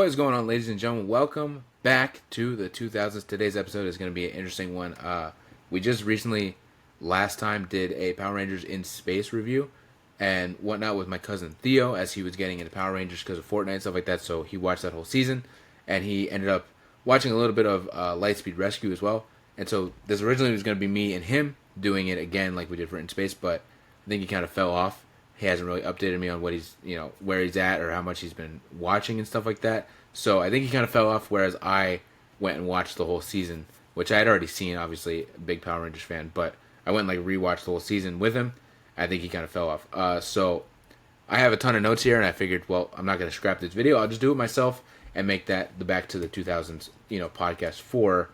What is going on, ladies and gentlemen? Welcome back to the 2000s. Today's episode is going to be an interesting one. We just recently, last time, did a Power Rangers in Space review and whatnot with my cousin Theo as he was getting into Power Rangers because of Fortnite and stuff like that. So he watched that whole season, and he ended up watching a little bit of Lightspeed Rescue as well. And so this originally was going to be me and him doing it again like we did for In Space, but I think he kind of fell off. He hasn't really updated me on what he's, where he's at or how much he's been watching and stuff like that. So I think he kind of fell off, whereas I went and watched the whole season, which I had already seen, obviously, a big Power Rangers fan, but I went and rewatched the whole season with him. I think he kind of fell off. So I have a ton of notes here, and I figured, well, I'm not going to scrap this video. I'll just do it myself and make that the Back to the 2000s, podcast for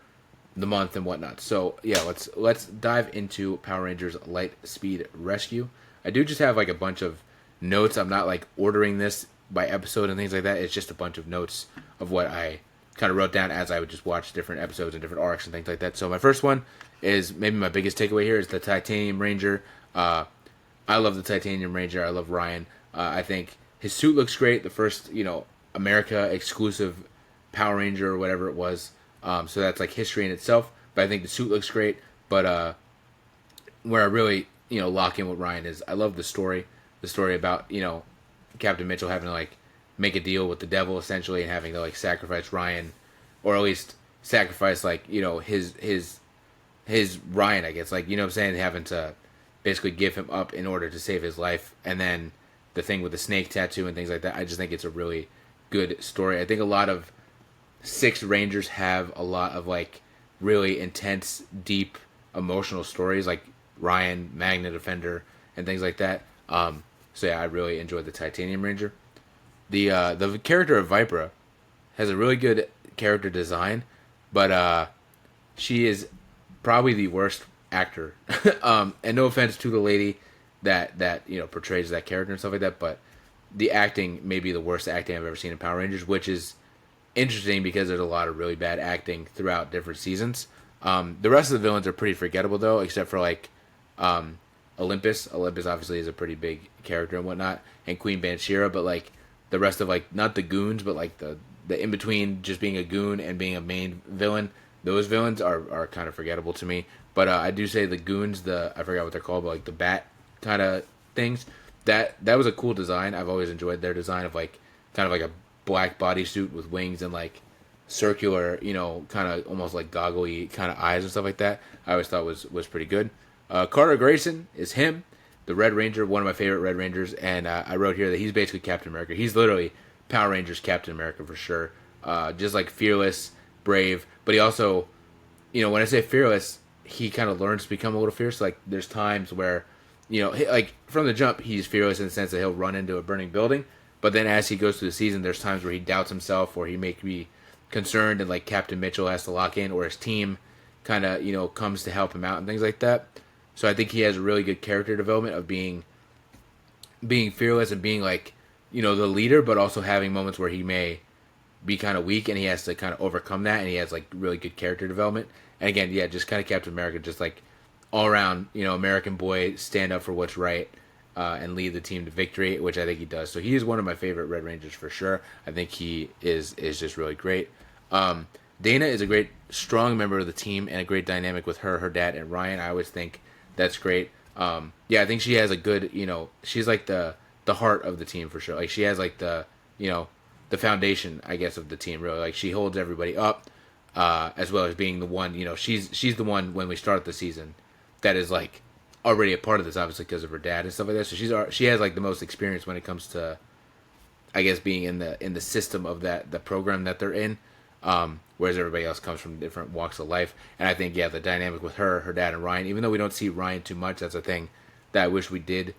the month and whatnot. So yeah, let's dive into Power Rangers Lightspeed Rescue. I do just have a bunch of notes. I'm not ordering this by episode and things like that. It's just a bunch of notes of what I kind of wrote down as I would just watch different episodes and different arcs and things like that. So my first one is maybe my biggest takeaway here is the Titanium Ranger. I love the Titanium Ranger. I love Ryan. I think his suit looks great. The first, America exclusive Power Ranger or whatever it was. So that's history in itself. But I think the suit looks great. But where I really lock in with Ryan is I love the story about Captain Mitchell having to make a deal with the devil essentially and having to sacrifice Ryan, or at least sacrifice his Ryan, I guess, what I'm saying, having to basically give him up in order to save his life. And then the thing with the snake tattoo and things like that, I just think it's a really good story. I think a lot of Six Rangers have a lot of really intense, deep, emotional stories, like Ryan, Magna Defender, and things like that. So yeah, I really enjoyed the Titanium Ranger. The character of Vipra has a really good character design, but she is probably the worst actor. And no offense to the lady that portrays that character and stuff like that, but the acting may be the worst acting I've ever seen in Power Rangers, which is interesting because there's a lot of really bad acting throughout different seasons. The rest of the villains are pretty forgettable though, except for Olympus. Olympus obviously is a pretty big character and whatnot, and Queen Banshira, but the rest of not the goons, but the in between, just being a goon and being a main villain, those villains are kind of forgettable to me. But I do say the goons, I forgot what they're called, but the bat kind of things, that was a cool design. I've always enjoyed their design of kind of a black bodysuit with wings and circular, kind of almost goggle-y kind of eyes and stuff like that. I always thought was pretty good. Carter Grayson is him, the Red Ranger, one of my favorite Red Rangers, and I wrote here that he's basically Captain America. He's literally Power Rangers Captain America for sure. Just fearless, brave, but he also, when I say fearless, he kind of learns to become a little fierce. There's times where, from the jump, he's fearless in the sense that he'll run into a burning building, but then as he goes through the season, there's times where he doubts himself, or he may be concerned, and Captain Mitchell has to lock in, or his team kind of, comes to help him out and things like that. So I think he has a really good character development of being fearless and being the leader, but also having moments where he may be kind of weak and he has to kind of overcome that, and he has really good character development. And again, yeah, just kind of Captain America, just all around, American boy, stand up for what's right, and lead the team to victory, which I think he does. So he is one of my favorite Red Rangers for sure. I think he is just really great. Dana is a great, strong member of the team and a great dynamic with her dad, and Ryan. I always think that's great. Yeah, I think she has a good, she's the heart of the team for sure. She has the foundation, I guess, of the team, really. She holds everybody up, as well as being the one, she's the one when we start the season that is already a part of this, obviously because of her dad and stuff like that. So she has the most experience when it comes to, I guess, being in the system of the program that they're in. Whereas everybody else comes from different walks of life. And I think, yeah, the dynamic with her dad, and Ryan, even though we don't see Ryan too much, that's a thing that I wish we did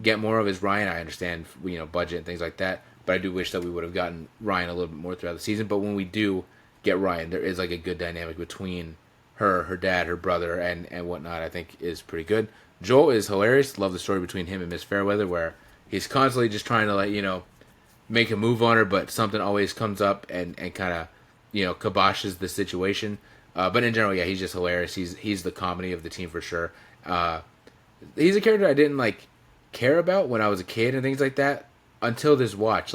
get more of is Ryan. I understand, budget and things like that, but I do wish that we would have gotten Ryan a little bit more throughout the season. But when we do get Ryan, there is a good dynamic between her dad, her brother, and whatnot. I think is pretty good. Joel is hilarious. Love the story between him and Miss Fairweather, where he's constantly just trying to make a move on her, but something always comes up and kind of kiboshes the situation. But in general, yeah, he's just hilarious. He's the comedy of the team for sure. He's a character I didn't care about when I was a kid and things like that until this watch.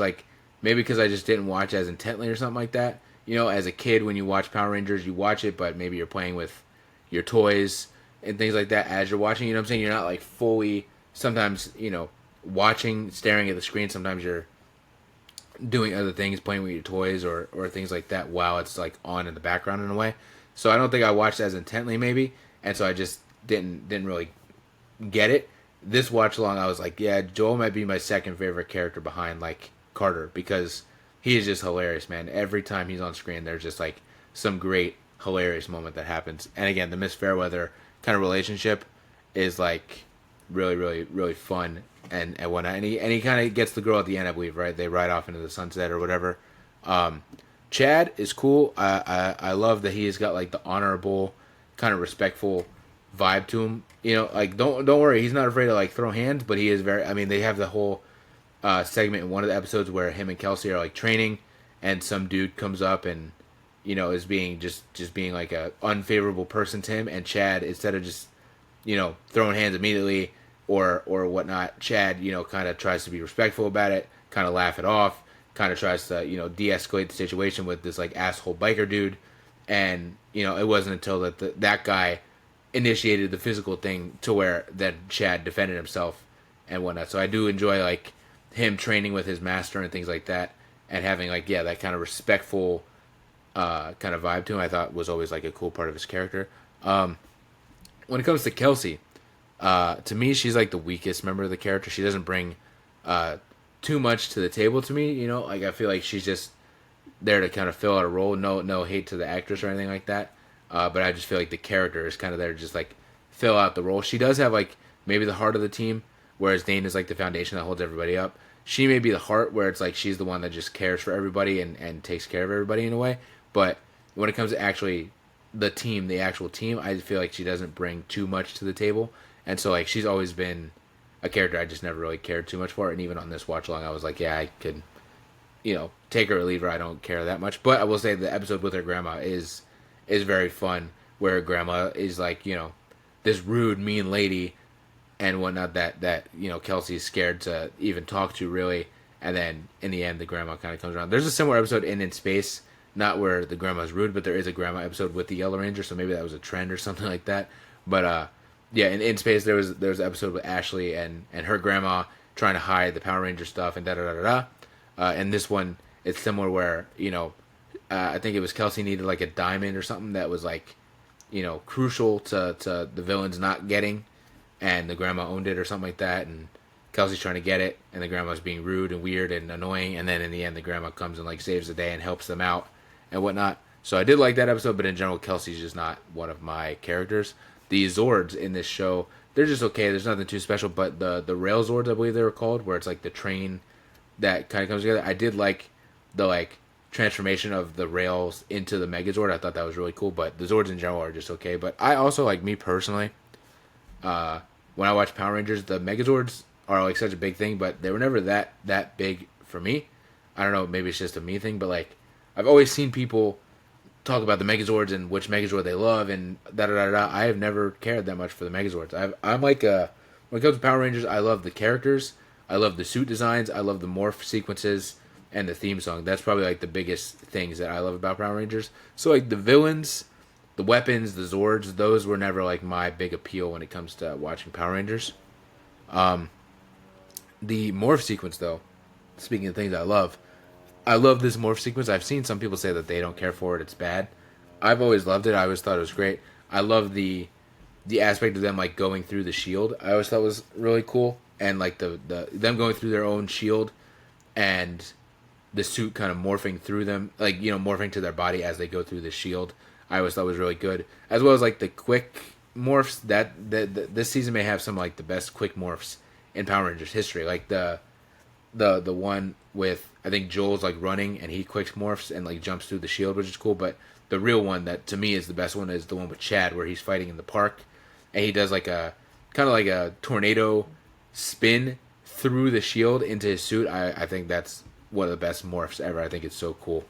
maybe because I just didn't watch as intently or something like that. You know, as a kid, when you watch Power Rangers, you watch it, but maybe you're playing with your toys and things like that as you're watching. You know what I'm saying? You're not like fully, sometimes, you know, watching, staring at the screen. Sometimes you're doing other things, playing with your toys or things like that while it's like on in the background in a way. So I don't think I watched as intently maybe, and so I just didn't really get it. This watch along, I was like, yeah, Joel might be my second favorite character behind like Carter, because he is just hilarious, man. Every time he's on screen, there's just like some great hilarious moment that happens. And again, the Miss Fairweather kind of relationship is like really fun and whatnot. And he kind of gets the girl at the end, I believe, right? They ride off into the sunset or whatever. Chad is cool. I love that he's got like the honorable, kind of respectful vibe to him. You know, like don't worry, he's not afraid to like throw hands, but he is very. I mean, they have the whole segment in one of the episodes where him and Kelsey are like training, and some dude comes up and is being just being like a unfavorable person to him, and Chad, instead of just throwing hands immediately or whatnot, Chad kind of tries to be respectful about it, kind of laugh it off, kind of tries to de-escalate the situation with this like asshole biker dude, and it wasn't until that guy initiated the physical thing to where that Chad defended himself and whatnot. So I do enjoy like him training with his master and things like that, and having like that kind of respectful kind of vibe to him. I thought was always like a cool part of his character. When it comes to Kelsey, to me she's like the weakest member of the character. She doesn't bring too much to the table to me. Like I feel like she's just there to kind of fill out a role. No hate to the actress or anything like that. But I just feel like the character is kind of there to just like fill out the role. She does have like maybe the heart of the team, whereas Dane is like the foundation that holds everybody up. She may be the heart where it's like she's the one that just cares for everybody and takes care of everybody in a way. But when it comes to actually the team, the actual team, I feel like she doesn't bring too much to the table. And so like she's always been a character I just never really cared too much for. And even on this watch along, I was like, yeah, I could, take her or leave her. I don't care that much. But I will say the episode with her grandma is very fun, where grandma is like, this rude, mean lady and whatnot that Kelsey's scared to even talk to, really. And then in the end, the grandma kind of comes around. There's a similar episode in Space, not where the grandma's rude, but there is a grandma episode with the Yellow Ranger, so maybe that was a trend or something like that. But yeah, in Space there was an episode with Ashley and her grandma trying to hide the Power Ranger stuff and da. And this one, it's similar where I think it was Kelsey needed like a diamond or something that was like, crucial to the villains not getting, and the grandma owned it or something like that, and Kelsey's trying to get it, and the grandma's being rude and weird and annoying, and then in the end the grandma comes and like saves the day and helps them out and whatnot. So I did like that episode, but in general, Kelsey's just not one of my characters. The Zords in this show, they're just okay. There's nothing too special, but the Rail Zords, I believe they were called, where it's like the train that kind of comes together. I did like the like transformation of the rails into the Megazord. I thought that was really cool, but the Zords in general are just okay. But I also, like, me personally, when I watch Power Rangers, the Megazords are like such a big thing, but they were never that big for me. I don't know, maybe it's just a me thing, but like I've always seen people talk about the Megazords and which Megazord they love and da. I have never cared that much for the Megazords. I'm like when it comes to Power Rangers, I love the characters, I love the suit designs, I love the morph sequences, and the theme song. That's probably like the biggest things that I love about Power Rangers. So like the villains, the weapons, the Zords, those were never like my big appeal when it comes to watching Power Rangers. The morph sequence, though, speaking of things I love this morph sequence. I've seen some people say that they don't care for it, it's bad. I've always loved it. I always thought it was great. I love the aspect of them like going through the shield. I always thought was really cool, and like the them going through their own shield and the suit kind of morphing through them, like morphing to their body as they go through the shield. I always thought was really good, as well as like the quick morphs that this season may have some like the best quick morphs in Power Rangers history. Like the one with, I think Joel's like running and he quick morphs and like jumps through the shield, which is cool. But the real one that to me is the best one is the one with Chad, where he's fighting in the park and he does like a kind of like a tornado spin through the shield into his suit. I think that's one of the best morphs ever. I think it's so cool.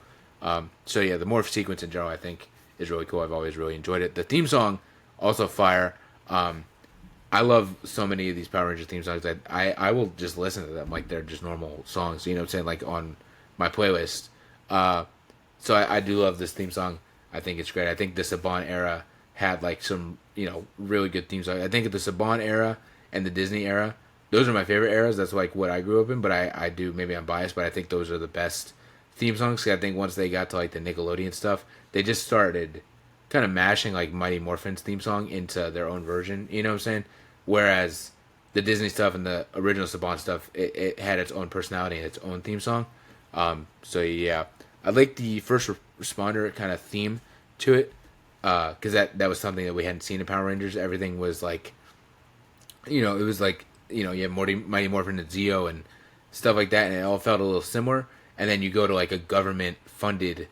So yeah, the morph sequence in general I think is really cool. I've always really enjoyed it. The theme song also fire. I love so many of these Power Rangers theme songs that I will just listen to them like they're just normal songs. You know what I'm saying? Like on my playlist. So I do love this theme song. I think it's great. I think the Saban era had like some really good theme songs. I think the Saban era and the Disney era, those are my favorite eras. That's like what I grew up in. But I do, maybe I'm biased, but I think those are the best theme songs. 'Cause I think once they got to like the Nickelodeon stuff, they just started kind of mashing like Mighty Morphin's theme song into their own version. You know what I'm saying? Whereas the Disney stuff and the original Saban stuff, it had its own personality and its own theme song. So yeah, I like the first responder kind of theme to it, because that was something that we hadn't seen in Power Rangers. Everything was like, it was like, you have Mighty Morphin and Zeo and stuff like that, and it all felt a little similar. And then you go to like a government funded,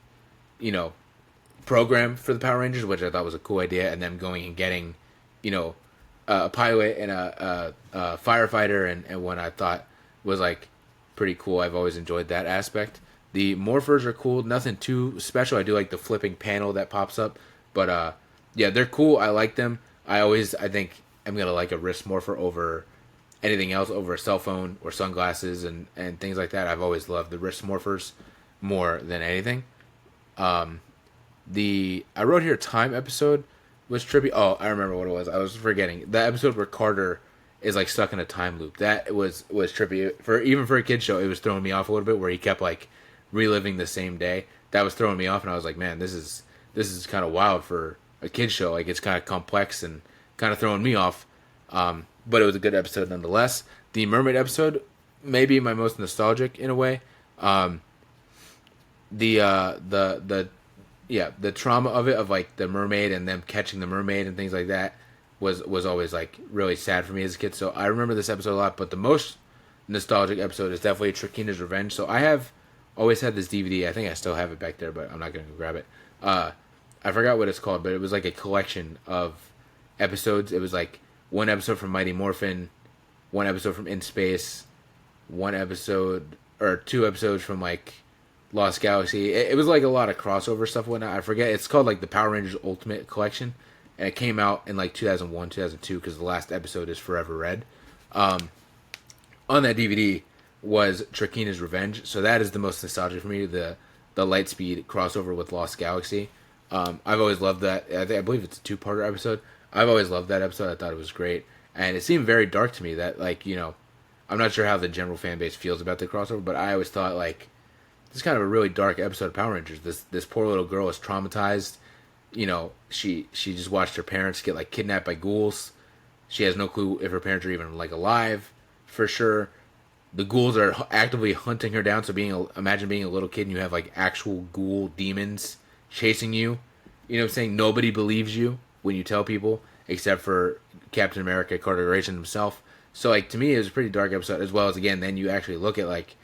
program for the Power Rangers, which I thought was a cool idea, and them going and getting, a pilot and a firefighter and what I thought was like pretty cool. I've always enjoyed that aspect. The morphers are cool, nothing too special. I do like the flipping panel that pops up, but yeah, they're cool. I like them. I think I'm gonna like a wrist morpher over anything else, over a cell phone or sunglasses and things like that. I've always loved the wrist morphers more than anything. I wrote here time episode was trippy. Oh, I remember what it was. I was forgetting. The episode where Carter is like stuck in a time loop. That was trippy. For a kid show, it was throwing me off a little bit, where he kept like reliving the same day. That was throwing me off, and I was like, man, this is kind of wild for a kid show. Like, it's kind of complex and kind of throwing me off. But it was a good episode nonetheless. The mermaid episode, maybe my most nostalgic in a way. The trauma of it, of like the mermaid and them catching the mermaid and things like that, was always like really sad for me as a kid. So I remember this episode a lot. But the most nostalgic episode is definitely Trakina's Revenge. So I have always had this DVD. I think I still have it back there, but I'm not gonna go grab it. I forgot what it's called, but it was like a collection of episodes. It was like one episode from Mighty Morphin, one episode from In Space, one episode or two episodes from like Lost Galaxy. It was like a lot of crossover stuff and whatnot. I forget. It's called like the Power Rangers Ultimate Collection, and it came out in like 2001, 2002, because the last episode is Forever Red. On that DVD was Trakina's Revenge, so that is the most nostalgic for me. The Lightspeed crossover with Lost Galaxy. I've always loved that. I believe it's a two-parter episode. I've always loved that episode. I thought it was great, and it seemed very dark to me. That like I'm not sure how the general fan base feels about the crossover, but I always thought like this is kind of a really dark episode of Power Rangers. This poor little girl is traumatized. She just watched her parents get like kidnapped by ghouls. She has no clue if her parents are even like alive, for sure. The ghouls are actively hunting her down. So imagine being a little kid and you have like actual ghoul demons chasing you. You know what I'm saying? Nobody believes you when you tell people, except for Captain America, Carter Grayson himself. So like to me, it was a pretty dark episode, as well as again, then you actually look at like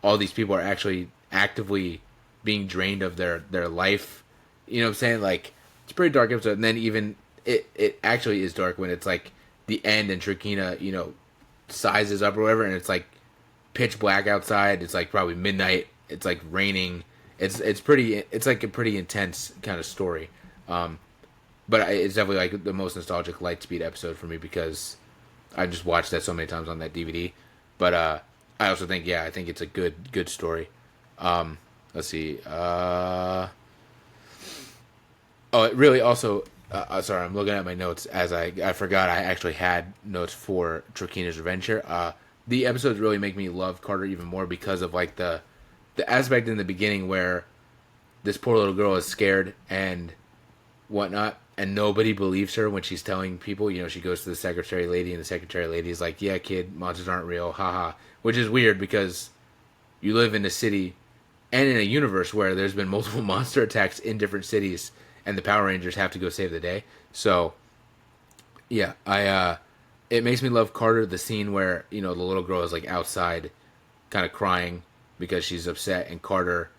all these people are actually actively being drained of their life. You know what I'm saying? Like, it's a pretty dark episode. And then even it actually is dark when it's like the end and Trakina, sizes up or whatever, and it's like pitch black outside. It's like probably midnight. It's like raining. It's like a pretty intense kind of story. But it's definitely like the most nostalgic Lightspeed episode for me, because I just watched that so many times on that DVD. But I also think, I think it's a good story. Let's see. It really also. Sorry, I'm looking at my notes as I forgot I actually had notes for Trakina's Revenge here. The episodes really make me love Carter even more because of like the aspect in the beginning where this poor little girl is scared and whatnot, and nobody believes her when she's telling people. She goes to the secretary lady, and the secretary lady is like, "Yeah, kid, monsters aren't real, haha." Which is weird because you live in a city and in a universe where there's been multiple monster attacks in different cities, and the Power Rangers have to go save the day. So, yeah, it makes me love Carter. The scene where the little girl is like outside, kind of crying because she's upset, and Carter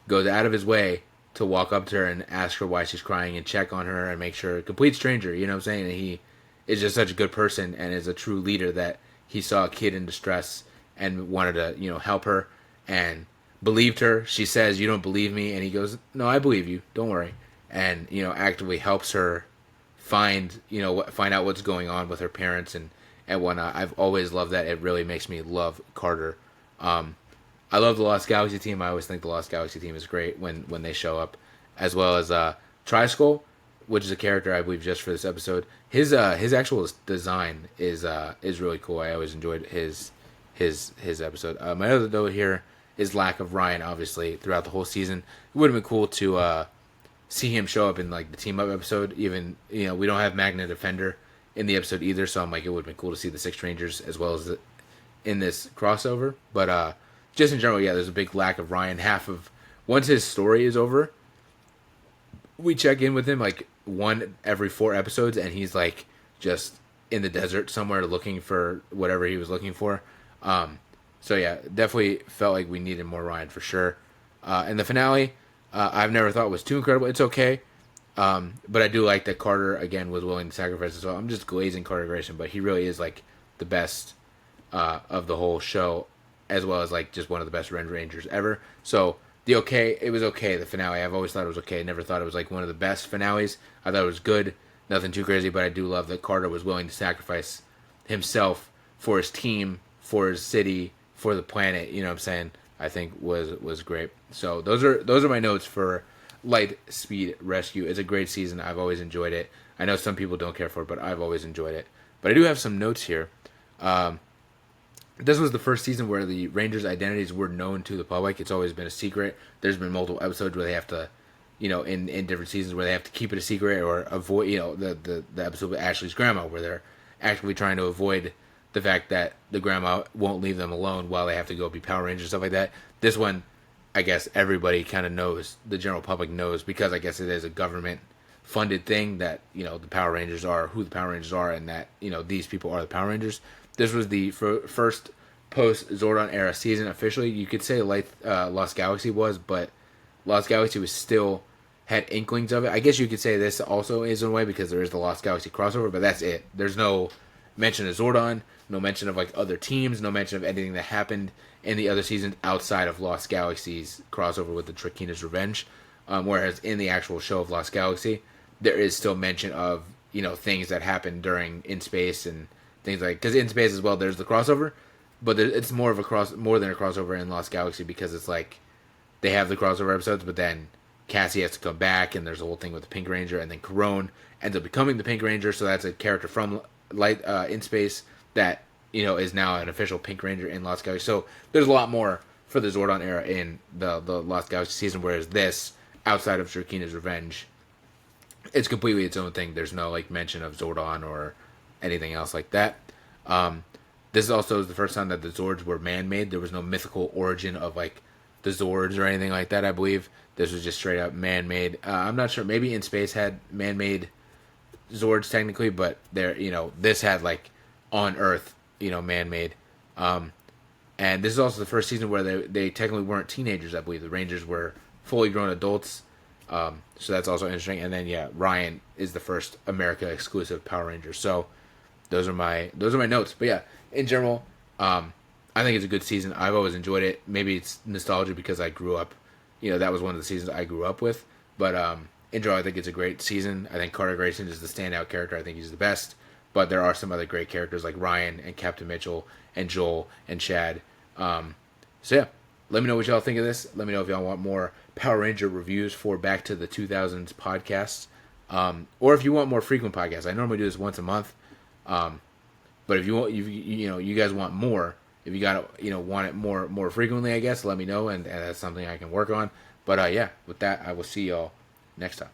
goes out of his way to walk up to her and ask her why she's crying and check on her and make sure, complete stranger, you know what I'm saying? And he is just such a good person and is a true leader that he saw a kid in distress and wanted to, help her and believed her. She says, "You don't believe me," and he goes, "No, I believe you. Don't worry." And actively helps her find out what's going on with her parents and whatnot. I've always loved that. It really makes me love Carter. I love the Lost Galaxy team. I always think the Lost Galaxy team is great when they show up, as well as Triskull, which is a character I believe just for this episode. His actual design is really cool. I always enjoyed his episode. My other note here is lack of Ryan, obviously throughout the whole season. It would have been cool to see him show up in like the team up episode. Even we don't have Magna Defender in the episode either, so I'm like it would have been cool to see the Six Rangers as well as in this crossover. But just in general, yeah, there's a big lack of Ryan. Half of once his story is over, we check in with him like one every 4 episodes, and he's like just in the desert somewhere looking for whatever he was looking for. So yeah, definitely felt like we needed more Ryan for sure. And the finale, I've never thought was too incredible. It's okay. But I do like that Carter again was willing to sacrifice as well. I'm just glazing Carter Grayson, but he really is like the best of the whole show, as well as like just one of the best Red Rangers ever. So it was okay. The finale, I've always thought it was okay. I never thought it was like one of the best finales. I thought it was good, nothing too crazy, but I do love that Carter was willing to sacrifice himself for his team, for his city, for the planet. You know what I'm saying? I think was great. So those are my notes for Lightspeed Rescue. It's a great season. I've always enjoyed it. I know some people don't care for it, but I've always enjoyed it. But I do have some notes here. This was the first season where the Rangers' identities were known to the public. It's always been a secret. There's been multiple episodes where they have to, in different seasons where they have to keep it a secret or avoid, the episode with Ashley's grandma where they're actively trying to avoid the fact that the grandma won't leave them alone while they have to go be Power Rangers and stuff like that. This one, I guess everybody kind of knows, the general public knows, because I guess it is a government-funded thing that, the Power Rangers are who the Power Rangers are, and that, these people are the Power Rangers. This was the first post-Zordon era season officially. You could say Lost Galaxy was, but Lost Galaxy was still had inklings of it. I guess you could say this also is in a way because there is the Lost Galaxy crossover, but that's it. There's no mention of Zordon, no mention of like other teams, no mention of anything that happened in the other seasons outside of Lost Galaxy's crossover with the Trakeena's Revenge. Whereas in the actual show of Lost Galaxy, there is still mention of things that happened during In Space and things like, because In Space as well there's the crossover, but it's more of more than a crossover in Lost Galaxy because it's like they have the crossover episodes, but then Cassie has to come back and there's a whole thing with the Pink Ranger, and then Corone ends up becoming the Pink Ranger, so that's a character from In Space that is now an official Pink Ranger in Lost Galaxy. So there's a lot more for the Zordon era in the Lost Galaxy season, whereas this, outside of Trakeena's Revenge, it's completely its own thing. There's no like mention of Zordon or anything else like that. This is also the first time that the Zords were man-made. There was no mythical origin of like the Zords or anything like that, I believe. This was just straight up man-made. I'm not sure. Maybe In Space had man-made Zords technically, but this had like on Earth, man-made. And this is also the first season where they technically weren't teenagers, I believe. The Rangers were fully grown adults. So that's also interesting. And then Ryan is the first America exclusive Power Ranger. So those are my notes. But yeah, in general, I think it's a good season. I've always enjoyed it. Maybe it's nostalgia because I grew up, that was one of the seasons I grew up with. But in general, I think it's a great season. I think Carter Grayson is the standout character. I think he's the best. But there are some other great characters like Ryan and Captain Mitchell and Joel and Chad. So yeah, let me know what y'all think of this. Let me know if y'all want more Power Ranger reviews for Back to the 2000s podcasts. Or if you want more frequent podcasts. I normally do this once a month. But if you want, you guys want more, if you want it more frequently, I guess, let me know, and that's something I can work on. But yeah, with that, I will see y'all next time.